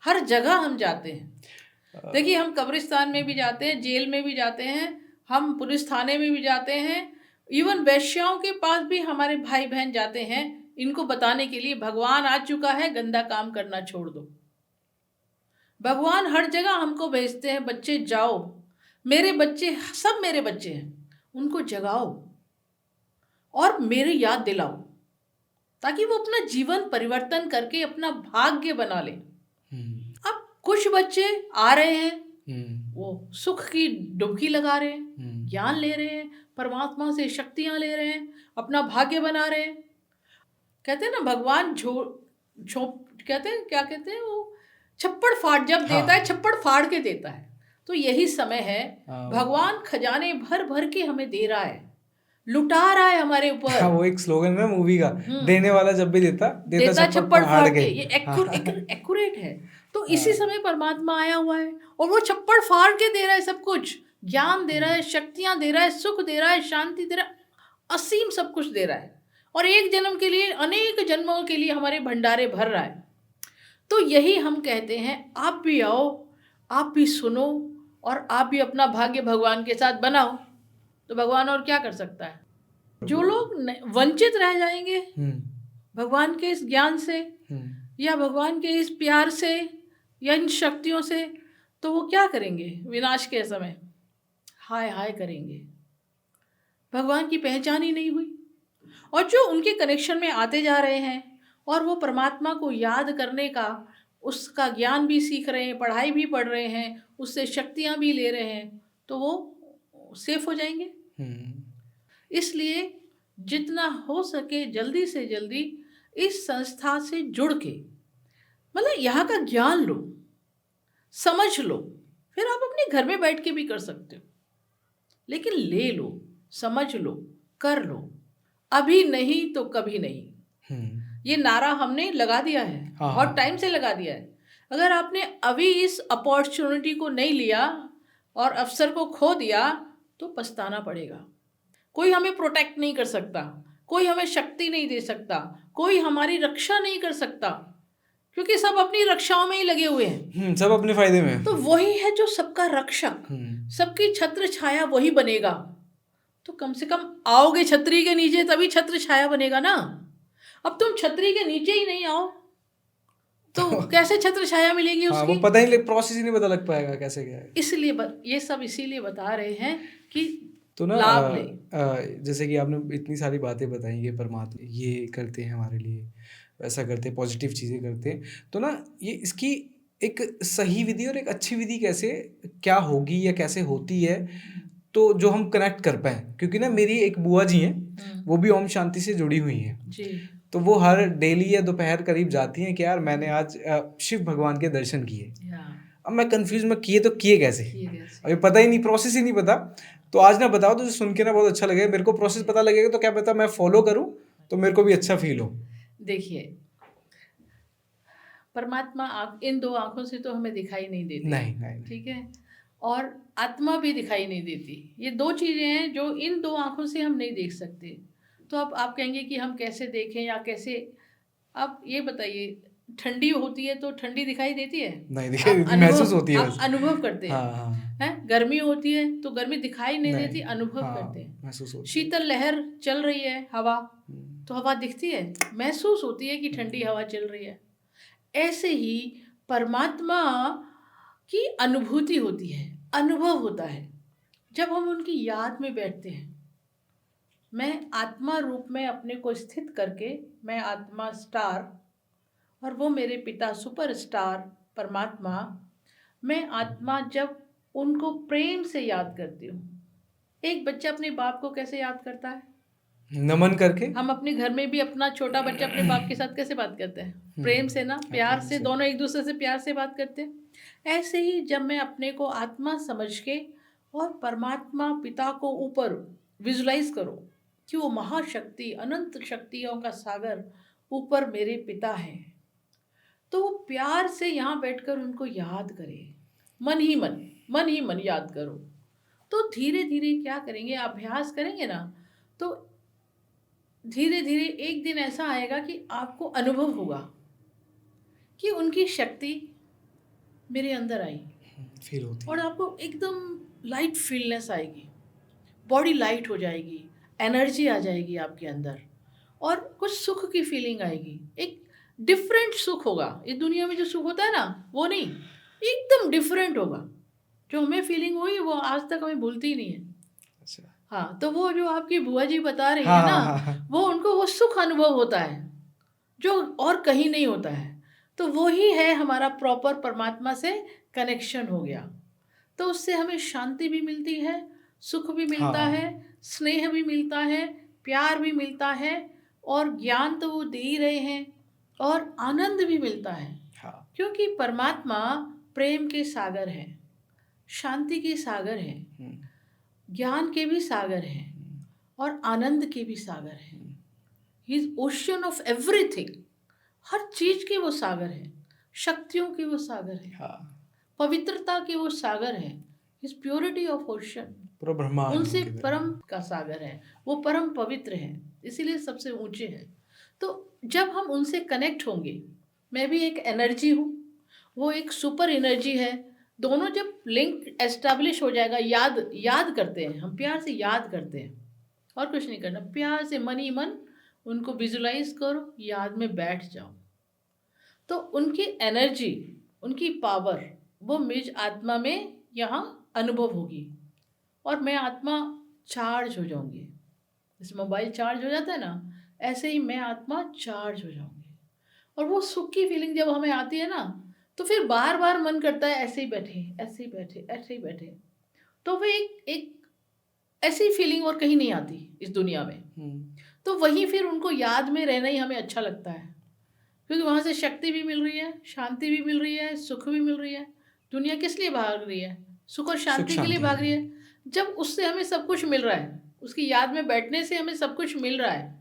हर जगह हम जाते हैं। देखिए, हम कब्रिस्तान में भी जाते हैं, जेल में भी जाते हैं, हम पुलिस थाने में भी जाते हैं, इवन वैश्याओं के पास भी हमारे भाई बहन जाते हैं, इनको बताने के लिए भगवान आ चुका है, गंदा काम करना छोड़ दो। भगवान हर जगह हमको भेजते हैं, बच्चे जाओ, मेरे बच्चे सब मेरे बच्चे हैं, उनको जगाओ और मेरी याद दिलाओ, ताकि वो अपना जीवन परिवर्तन करके अपना भाग्य बना ले। अब कुछ बच्चे आ रहे हैं, वो सुख की डुबकी लगा रहे हैं, ज्ञान ले रहे हैं, परमात्मा से शक्तियां ले रहे हैं, अपना भाग्य बना रहे हैं। कहते हैं ना, भगवान कहते हैं, क्या कहते हैं वो, छप्पड़ फाड़ जब देता है, छप्पड़ फाड़ के देता है। तो यही समय है, भगवान खजाने भर भर के हमें दे रहा है, लुटा रहा है हमारे ऊपर। वो एक स्लोगन है ना मूवी का, देने वाला जब भी देता छप्पड़ फाड़ के। ये एक्यूरेट है। तो इसी समय परमात्मा आया हुआ है और वो छप्पड़ फाड़ के दे रहा है सब कुछ, ज्ञान दे रहा है, शक्तियां दे रहा है, सुख दे रहा है, शांति दे रहा है, असीम सब कुछ दे रहा है, और एक जन्म के लिए अनेक जन्मों के लिए हमारे भंडारे भर रहा है। तो यही हम कहते हैं, आप भी आओ, आप भी सुनो, और आप भी अपना भाग्य भगवान के साथ बनाओ। तो भगवान और क्या कर सकता है? जो लोग वंचित रह जाएंगे भगवान के इस ज्ञान से या भगवान के इस प्यार से या इन शक्तियों से, तो वो क्या करेंगे? विनाश के समय हाय हाय करेंगे, भगवान की पहचान ही नहीं हुई। और जो उनके कनेक्शन में आते जा रहे हैं और वो परमात्मा को याद करने का, उसका ज्ञान भी सीख रहे हैं, पढ़ाई भी पढ़ रहे हैं, उससे शक्तियां भी ले रहे हैं, तो वो सेफ हो जाएंगे। इसलिए जितना हो सके जल्दी से जल्दी इस संस्था से जुड़ के, मतलब यहाँ का ज्ञान लो, समझ लो, फिर आप अपने घर में बैठ के भी कर सकते हो, लेकिन ले लो, समझ लो, कर लो, अभी नहीं तो कभी नहीं। ये नारा हमने लगा दिया है, बहुत टाइम से लगा दिया है। अगर आपने अभी इस अपॉर्चुनिटी को नहीं लिया और अवसर को खो दिया तो पछताना पड़ेगा। कोई हमें प्रोटेक्ट नहीं कर सकता, कोई हमें शक्ति नहीं दे सकता, कोई हमारी रक्षा नहीं कर सकता, क्योंकि सब अपनी रक्षाओं में ही लगे हुए हैं, सब अपने फायदे में। तो वही है जो सबका रक्षक, सबकी छत्र छाया वही बनेगा। तो कम से कम आओगे छतरी के नीचे, तभी छत्र छाया बनेगा ना। अब तुम छतरी के नीचे ही नहीं आओ तो कैसे छत्र छाया मिलेगी उसकी? वो पता ही प्रोसेस ही नहीं पता लग पाएगा कैसे क्या है। इसलिए ये सब इसीलिए बता रहे हैं कि तो ना लाभ ले। जैसे कि आपने इतनी सारी बातें बताई कि परमात्मा ये करते हैं हमारे लिए, वैसा करते हैं, पॉजिटिव चीज़ें करते हैं, तो ना ये इसकी एक सही विधि और एक अच्छी विधि कैसे क्या होगी या कैसे होती है, तो जो हम कनेक्ट कर पाएँ। क्योंकि ना मेरी एक बुआ जी हैं, वो भी ओम शांति से जुड़ी हुई हैं जी। तो वो हर डेली या दोपहर करीब जाती हैं कि यार मैंने आज शिव भगवान के दर्शन किए। अब मैं कंफ्यूज, मैं किए तो किए कैसे, अभी पता ही नहीं, प्रोसेस ही नहीं पता। तो आज ना बताओ, तो सुन के ना बहुत अच्छा लगेगा मेरे को। प्रोसेस पता लगेगा तो क्या पता मैं फॉलो करूं तो मेरे को भी अच्छा फील हो। देखिए, परमात्मा इन दो आंखों से तो हमें दिखाई नहीं देती, नहीं। ठीक है, और आत्मा भी दिखाई नहीं देती। ये दो चीज़ें हैं जो इन दो आंखों से हम नहीं देख सकते। तो अब आप कहेंगे कि हम कैसे देखें या कैसे? आप ये बताइए, ठंडी होती है तो ठंडी दिखाई देती है? नहीं दिखाई देती, महसूस होती है, आप अनुभव करते हैं। हैं? गर्मी होती है तो गर्मी दिखाई नहीं देती, अनुभव करते हैं, महसूस होती है। शीतल लहर चल रही है, हवा, तो हवा दिखती है, महसूस होती है कि ठंडी हवा चल रही है। ऐसे ही परमात्मा की अनुभूति होती है, अनुभव होता है जब हम उनकी याद में बैठते हैं। मैं आत्मा रूप में अपने को स्थित करके, मैं आत्मा स्टार और वो मेरे पिता सुपर स्टार परमात्मा, मैं आत्मा जब उनको प्रेम से याद करती हूँ। एक बच्चा अपने बाप को कैसे याद करता है? नमन करके। हम अपने घर में भी अपना छोटा बच्चा अपने बाप के साथ कैसे बात करते हैं? प्रेम से ना, प्यार से, दोनों एक दूसरे से प्यार से बात करते हैं। ऐसे ही जब मैं अपने को आत्मा समझ के और परमात्मा पिता को ऊपर विजुलाइज करो कि वो महाशक्ति, अनंत शक्तियों का सागर ऊपर मेरे पिता हैं, तो वो प्यार से यहाँ बैठकर उनको याद करे, मन ही मन याद करो। तो धीरे धीरे क्या करेंगे, अभ्यास करेंगे ना, तो धीरे धीरे एक दिन ऐसा आएगा कि आपको अनुभव होगा कि उनकी शक्ति मेरे अंदर आई, फील होती, और आपको एकदम लाइट फीलनेस आएगी, बॉडी लाइट हो जाएगी, एनर्जी आ जाएगी आपके अंदर, और कुछ सुख की फीलिंग आएगी। एक डिफरेंट सुख होगा। इस दुनिया में जो सुख होता है ना, वो नहीं, एकदम डिफरेंट होगा। जो हमें फीलिंग हुई वो आज तक हमें भूलती ही नहीं है। अच्छा। हाँ, तो वो जो आपकी बुआ जी बता रही हाँ है ना, हाँ हाँ वो उनको वो सुख अनुभव होता है जो और कहीं नहीं होता है। तो वो ही है हमारा प्रॉपर परमात्मा से कनेक्शन हो गया। तो उससे हमें शांति भी मिलती है, सुख भी मिलता हाँ है, स्नेह भी मिलता है, प्यार भी मिलता है, और ज्ञान तो वो दे ही रहे हैं, और आनंद भी मिलता है। हाँ क्योंकि परमात्मा प्रेम के सागर हैं, शांति के सागर हैं, हम्म, ज्ञान के भी सागर हैं, और आनंद के भी सागर हैं। He is ocean of everything. हर चीज के वो सागर हैं, शक्तियों के वो सागर हैं, हाँ पवित्रता के वो सागर हैं। Is purity of ocean. पूरा ब्रह्मांड उनसे की तरह। परम का सागर है, वो परम पवित्र हैं, इसीलिए सबसे ऊंचे हैं। तो जब हम उनसे कनेक्ट होंगे, मैं भी एक एनर्जी हूँ, वो एक सुपर एनर्जी है, दोनों जब लिंक एस्टेब्लिश हो जाएगा, याद याद करते हैं हम, प्यार से याद करते हैं, और कुछ नहीं करना, प्यार से मन ही मन उनको विजुलाइज करो, याद में बैठ जाओ, तो उनकी एनर्जी, उनकी पावर, वो मुझ आत्मा में यहाँ अनुभव होगी, और मैं आत्मा चार्ज हो जाऊंगी। जैसे मोबाइल चार्ज हो जाता है ना, ऐसे ही मैं आत्मा चार्ज हो जाऊंगी। और वो सुख की फीलिंग जब हमें आती है ना, तो फिर बार बार मन करता है ऐसे ही बैठे, ऐसे ही बैठे, ऐसे ही बैठे। तो वो एक ऐसी फीलिंग और कहीं नहीं आती इस दुनिया में। तो वहीं फिर उनको याद में रहना ही हमें अच्छा लगता है, क्योंकि वहाँ से शक्ति भी मिल रही है, शांति भी मिल रही है, सुख भी मिल रही है। दुनिया किस लिए भाग रही है? सुख और सुख शांति के लिए शांति भाग के रही लिए। है। जब उससे हमें सब कुछ मिल रहा है, उसकी याद में बैठने से हमें सब कुछ मिल रहा है,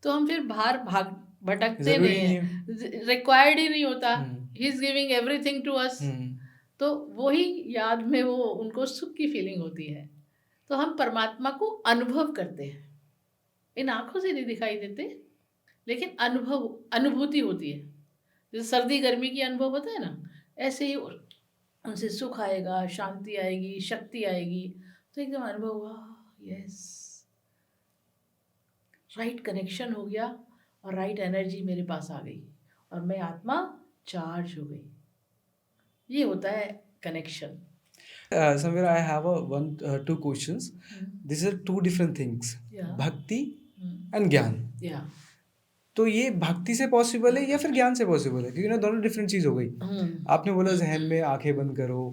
तो हम फिर बाहर भाग भटकते नहीं जरूरी नहीं है। हैं, रिक्वायर्ड ही नहीं होता। Hmm, he is giving everything to us. Hmm, तो वही याद में वो उनको सुख की फीलिंग होती है। तो हम परमात्मा को अनुभव करते हैं, इन आंखों से नहीं दिखाई देते, लेकिन अनुभूति होती है। जैसे सर्दी गर्मी की अनुभव होता है ना, ऐसे ही उनसे सुख आएगा, शांति आएगी, शक्ति आएगी, तो एकदम अनुभव हुआ, यस, राइट कनेक्शन हो गया, और राइट एनर्जी मेरे पास आ गई, और मैं आत्मा चार्ज हो गई। ये होता है connection. Samir, I have two questions. These are two different things, Yeah. भक्ति and ज्ञान। या तो ये भक्ति से पॉसिबल है या फिर ज्ञान से पॉसिबल है? क्योंकि ना दोनों डिफरेंट चीज हो गई। आपने बोला जहन में आंखें बंद करो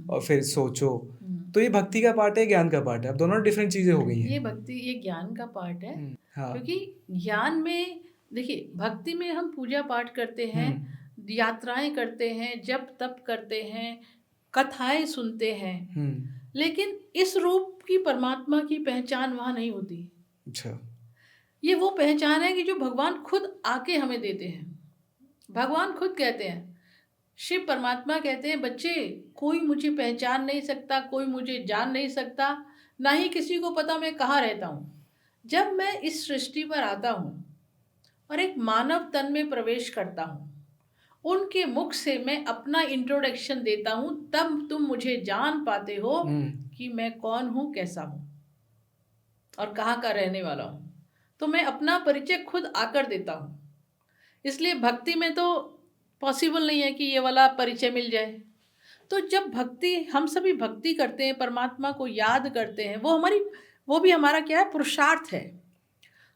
और फिर सोचो, तो ये भक्ति का पार्ट है, ज्ञान का पार्ट है। अब दोनों डिफरेंट चीजें हो गई ये हैं। भक्ति, ये ज्ञान का पार्ट है। हाँ क्योंकि ज्ञान में देखिए, भक्ति में हम पूजा पाठ करते हैं, यात्राएं करते हैं, जप तप करते हैं, कथाएं सुनते हैं, लेकिन इस रूप की परमात्मा की पहचान वहाँ नहीं होती। अच्छा। ये वो पहचान है कि जो भगवान खुद आके हमें देते हैं। भगवान खुद कहते हैं, शिव परमात्मा कहते हैं, बच्चे कोई मुझे पहचान नहीं सकता, कोई मुझे जान नहीं सकता, ना ही किसी को पता मैं कहाँ रहता हूँ। जब मैं इस सृष्टि पर आता हूँ और एक मानव तन में प्रवेश करता हूँ, उनके मुख से मैं अपना इंट्रोडक्शन देता हूँ, तब तुम मुझे जान पाते हो कि मैं कौन हूँ, कैसा हूँ, और कहाँ का रहने वाला हूँ। तो मैं अपना परिचय खुद आकर देता हूँ। इसलिए भक्ति में तो पॉसिबल नहीं है कि ये वाला परिचय मिल जाए। तो जब भक्ति, हम सभी भक्ति करते हैं, परमात्मा को याद करते हैं, वो भी हमारा क्या है, पुरुषार्थ है।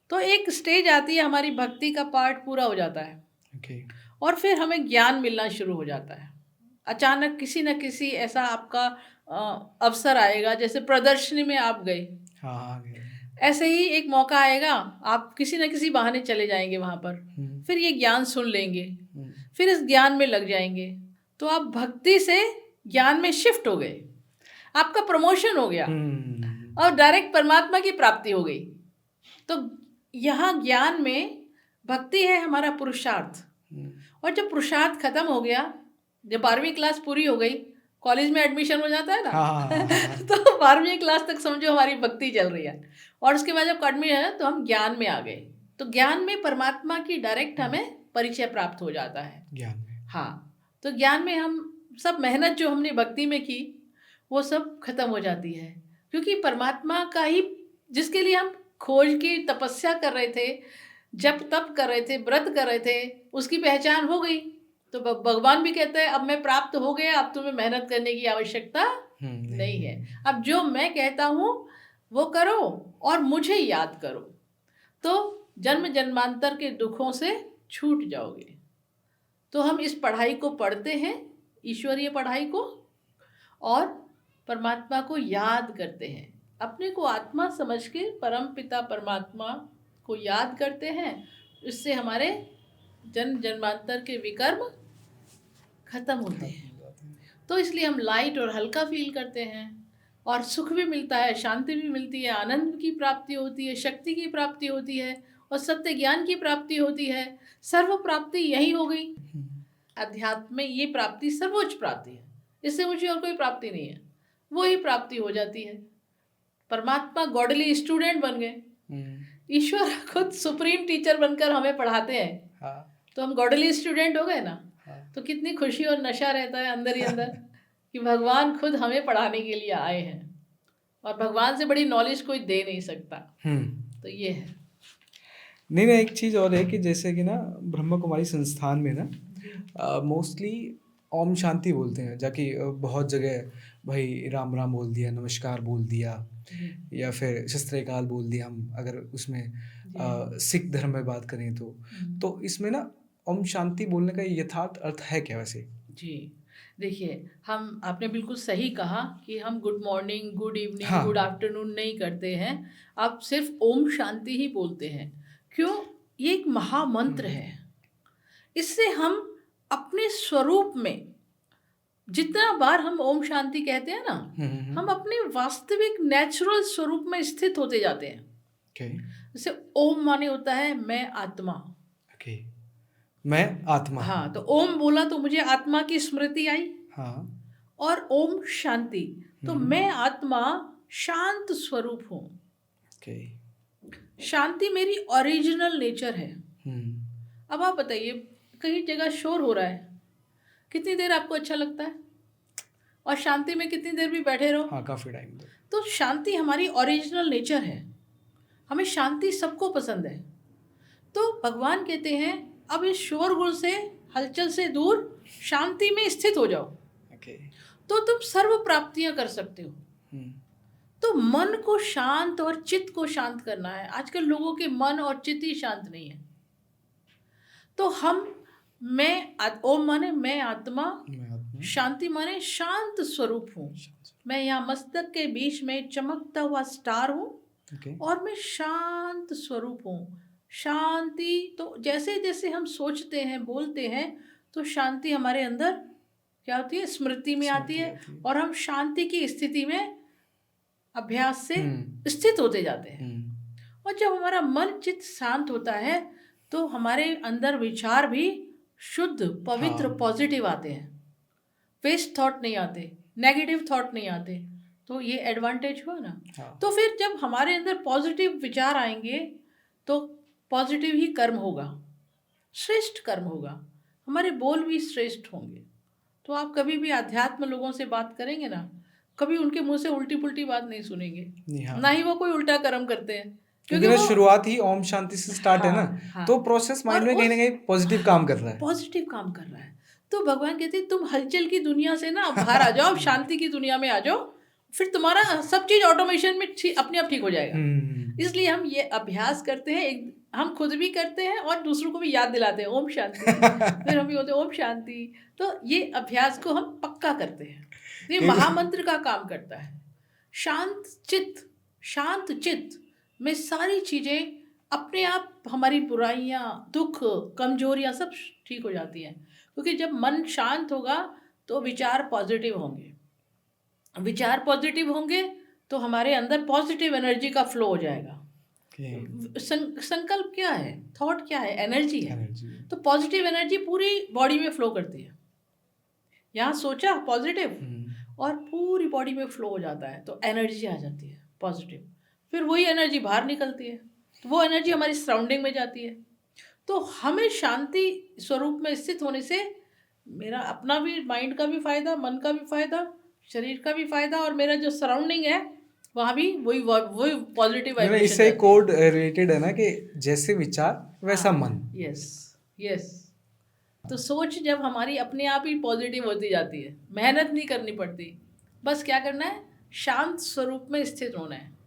तो एक स्टेज आती है, हमारी भक्ति का पार्ट पूरा हो जाता है, okay. और फिर हमें ज्ञान मिलना शुरू हो जाता है। अचानक किसी न किसी ऐसा आपका अवसर आएगा, जैसे प्रदर्शनी में आप गए, हाँ ऐसे ही एक मौका आएगा, आप किसी न किसी बहाने चले जाएंगे वहाँ पर, फिर ये ज्ञान सुन लेंगे, फिर इस ज्ञान में लग जाएंगे, तो आप भक्ति से ज्ञान में शिफ्ट हो गए, आपका प्रमोशन हो गया, और डायरेक्ट परमात्मा की प्राप्ति हो गई। तो यहाँ ज्ञान में भक्ति है हमारा पुरुषार्थ, और जब पुरुषार्थ खत्म हो गया, जब 12वीं क्लास पूरी हो गई, कॉलेज में एडमिशन हो जाता है ना, तो 12वीं क्लास तक समझो हमारी भक्ति चल रही है, और उसके बाद जब एडमिशन है तो हम ज्ञान में आ गए। तो ज्ञान में परमात्मा की डायरेक्ट हमें परिचय प्राप्त हो जाता है ज्ञान में। हाँ, तो ज्ञान में हम सब मेहनत जो हमने भक्ति में की, वो सब खत्म हो जाती है, क्योंकि परमात्मा का ही, जिसके लिए हम खोज की तपस्या कर रहे थे, जप तप कर रहे थे, व्रत कर रहे थे, उसकी पहचान हो गई। तो भगवान भी कहते हैं, अब मैं प्राप्त हो गया, अब तुम्हें मेहनत करने की आवश्यकता नहीं है। अब जो मैं कहता हूँ वो करो और मुझे याद करो, तो जन्म जन्मांतर के दुखों से छूट जाओगे। तो हम इस पढ़ाई को पढ़ते हैं, ईश्वरीय पढ़ाई को, और परमात्मा को याद करते हैं, अपने को आत्मा समझ के परम पिता परमात्मा को याद करते हैं। इससे हमारे जन्म जन्मांतर के विकर्म खत्म होते हैं। तो इसलिए हम लाइट और हल्का फील करते हैं, और सुख भी मिलता है, शांति भी मिलती है, आनंद की प्राप्ति होती है, शक्ति की प्राप्ति होती है, और सत्य ज्ञान की प्राप्ति होती है। सर्व प्राप्ति यही हो गई। अध्यात्म में ये प्राप्ति सर्वोच्च प्राप्ति है, इससे मुझे और कोई प्राप्ति नहीं है, वो ही प्राप्ति हो जाती है। परमात्मा गॉडली स्टूडेंट बन गए, ईश्वर खुद सुप्रीम टीचर बनकर हमें पढ़ाते हैं। तो हम गॉडली स्टूडेंट हो गए ना। तो कितनी खुशी और नशा रहता है अंदर ही अंदर कि भगवान खुद हमें पढ़ाने के लिए आए हैं, और भगवान से बड़ी नॉलेज कोई दे नहीं सकता। तो ये है। नहीं, एक चीज़ और है कि जैसे कि ना ब्रह्म कुमारी संस्थान में ना मोस्टली ओम शांति बोलते हैं, जाकि बहुत जगह भाई राम राम बोल दिया, नमस्कार बोल दिया, या फिर शस्त्रकाल बोल दिया। हम अगर उसमें सिख धर्म में बात करें तो इसमें ना ओम शांति बोलने का यथार्थ अर्थ है क्या वैसे? जी देखिए, आपने बिल्कुल सही कहा कि हम good morning, good evening, good afternoon नहीं करते हैं, आप सिर्फ ओम शांति ही बोलते हैं। क्यों? ये एक महामंत्र है। इससे हम अपने स्वरूप में, जितना बार हम ओम शांति कहते हैं ना, हम अपने वास्तविक नेचुरल स्वरूप में स्थित होते जाते हैं। जैसे ओम माने होता है मैं आत्मा। मैं आत्मा। हाँ, तो ओम बोला तो मुझे आत्मा की स्मृति आई। हाँ। और ओम शांति, तो मैं आत्मा शांत स्वरूप हूँ। शांति मेरी ओरिजिनल नेचर है। अब आप बताइए, कहीं जगह शोर हो रहा है, कितनी देर आपको अच्छा लगता है? और शांति में कितनी देर भी बैठे रहो? हाँ, काफी टाइम। तो शांति हमारी ओरिजिनल नेचर है, हमें शांति सबको पसंद है। तो भगवान कहते हैं अब इस शोरगुल से, हलचल से दूर शांति में स्थित हो जाओ। तो तुम सर्व प्राप्तियां कर सकते हो। तो मन को शांत और चित्त को शांत करना है। आजकल लोगों के मन और चित्त ही शांत नहीं है। तो ओम माने मैं आत्मा, शांति माने शांत स्वरूप हूँ। मैं यहाँ मस्तक के बीच में चमकता हुआ स्टार हूँ, और मैं शांत स्वरूप हूँ। शांति, तो जैसे जैसे हम सोचते हैं, बोलते हैं, तो शांति हमारे अंदर क्या होती है? स्मृति में आती है, और हम शांति की स्थिति में अभ्यास से स्थित होते जाते हैं। और जब हमारा मन चित्त शांत होता है, तो हमारे अंदर विचार भी शुद्ध, पवित्र, पॉजिटिव आते हैं। वेस्ट थॉट नहीं आते, नेगेटिव थॉट नहीं आते। तो ये एडवांटेज हुआ ना। तो फिर जब हमारे अंदर पॉजिटिव विचार आएंगे, तो पॉजिटिव ही कर्म होगा, श्रेष्ठ कर्म होगा, हमारे बोल भी श्रेष्ठ होंगे। तो आप कभी भी अध्यात्म लोगों से बात करेंगे ना, कभी उनके मुंह से उल्टी पुल्टी बात नहीं सुनेंगे, ना ही वो कोई उल्टा कर्म करते हैं, क्योंकि शुरुआत ही ओम शांति से स्टार्ट है ना। तो प्रोसेस माइंड में कहीं ना कहीं पॉजिटिव काम कर रहा है, पॉजिटिव काम कर रहा है। तो भगवान कहते हैं तुम हलचल की दुनिया से ना बाहर आ जाओ, शांति की दुनिया में आ जाओ, फिर तुम्हारा सब चीज ऑटोमेशन में अपने आप ठीक हो जाएगा। इसलिए हम ये अभ्यास करते हैं, हम खुद भी करते हैं और दूसरों को भी याद दिलाते हैं ओम शांति। फिर हम भी बोलते हैं ओम शांति। तो ये अभ्यास को हम पक्का करते हैं, ये महामंत्र का काम करता है। शांत चित्त में सारी चीजें अपने आप, हमारी बुराइयां, दुख, कमजोरियां सब ठीक हो जाती हैं। क्योंकि जब मन शांत होगा तो विचार पॉजिटिव होंगे, विचार पॉजिटिव होंगे तो हमारे अंदर पॉजिटिव एनर्जी का फ्लो हो जाएगा। संकल्प क्या है? थॉट क्या है? एनर्जी है। तो पॉजिटिव एनर्जी पूरी बॉडी में फ्लो करती है। यहाँ सोचा पॉजिटिव, और पूरी बॉडी में फ्लो हो जाता है, तो एनर्जी आ जाती है पॉजिटिव। फिर वही एनर्जी बाहर निकलती है, तो वो एनर्जी हमारी सराउंडिंग में जाती है। तो हमें शांति स्वरूप में स्थित होने से मेरा अपना भी, माइंड का भी फायदा, मन का भी फायदा, शरीर का भी फायदा, और मेरा जो सराउंडिंग है वहाँ भी वही पॉजिटिव वाइब्रेशन। इससे कोड रिलेटेड है ना कि जैसे विचार वैसा मन। यस। तो सोच जब हमारी अपने आप ही पॉजिटिव होती जाती है, मेहनत नहीं करनी पड़ती, बस क्या करना है, शांत स्वरूप में स्थित होना है।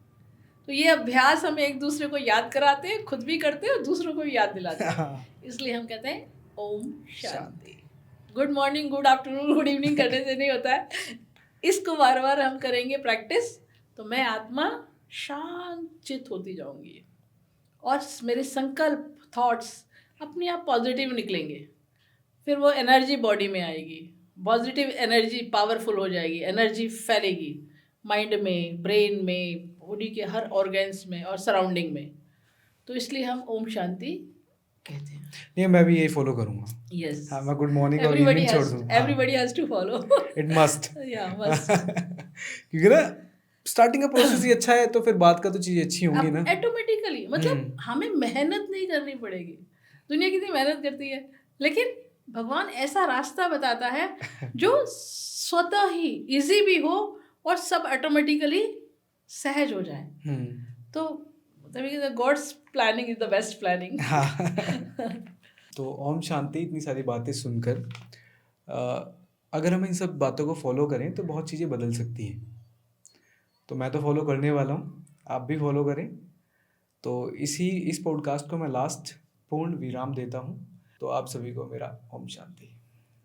तो ये अभ्यास हम एक दूसरे को याद कराते हैं, खुद भी करते हैं और दूसरों को भी याद दिलाते हैं। इसलिए हम कहते हैं Om Shanti. Good morning, good afternoon, good evening करने से नहीं होता है, इसको बार बार हम करेंगे प्रैक्टिस, तो मैं आत्मा शांत चित होती जाऊंगी और मेरे संकल्प, थॉट्स अपने आप पॉजिटिव निकलेंगे। फिर वो एनर्जी बॉडी में आएगी, पॉजिटिव एनर्जी पावरफुल हो जाएगी, एनर्जी फैलेगी माइंड में, ब्रेन में, बॉडी के हर ऑर्गन्स में और सराउंडिंग में। तो इसलिए हम ओम शांति कहते हैं। नहीं, मैं भी यही फॉलो करूंगा। यस, हाँ, मैं गुड मॉर्निंग और इवनिंग छोड़ दूँ। Everybody has to follow, it must. या मस्ट। क्योंकि ना स्टार्टिंग का प्रोसेस ही अच्छा है, तो फिर बाद का तो चीज़ें अच्छी होंगी ना। ऑटोमेटिकली, मतलब हमें मेहनत नहीं करनी पड़ेगी। दुनिया कितनी मेहनत करती है, लेकिन भगवान ऐसा रास्ता बताता है जो स्वतः ही इजी भी हो और सब ऑटोमेटिकली सहज हो जाए। तो तभी God's planning is the best planning. तो ओम शांति, इतनी सारी बातें सुनकर अगर हम इन सब बातों को फॉलो करें तो बहुत चीज़ें बदल सकती हैं। तो मैं तो फॉलो करने वाला हूँ, आप भी फॉलो करें। तो इस पॉडकास्ट को मैं लास्ट पूर्ण विराम देता हूँ। तो आप सभी को मेरा ओम शांति।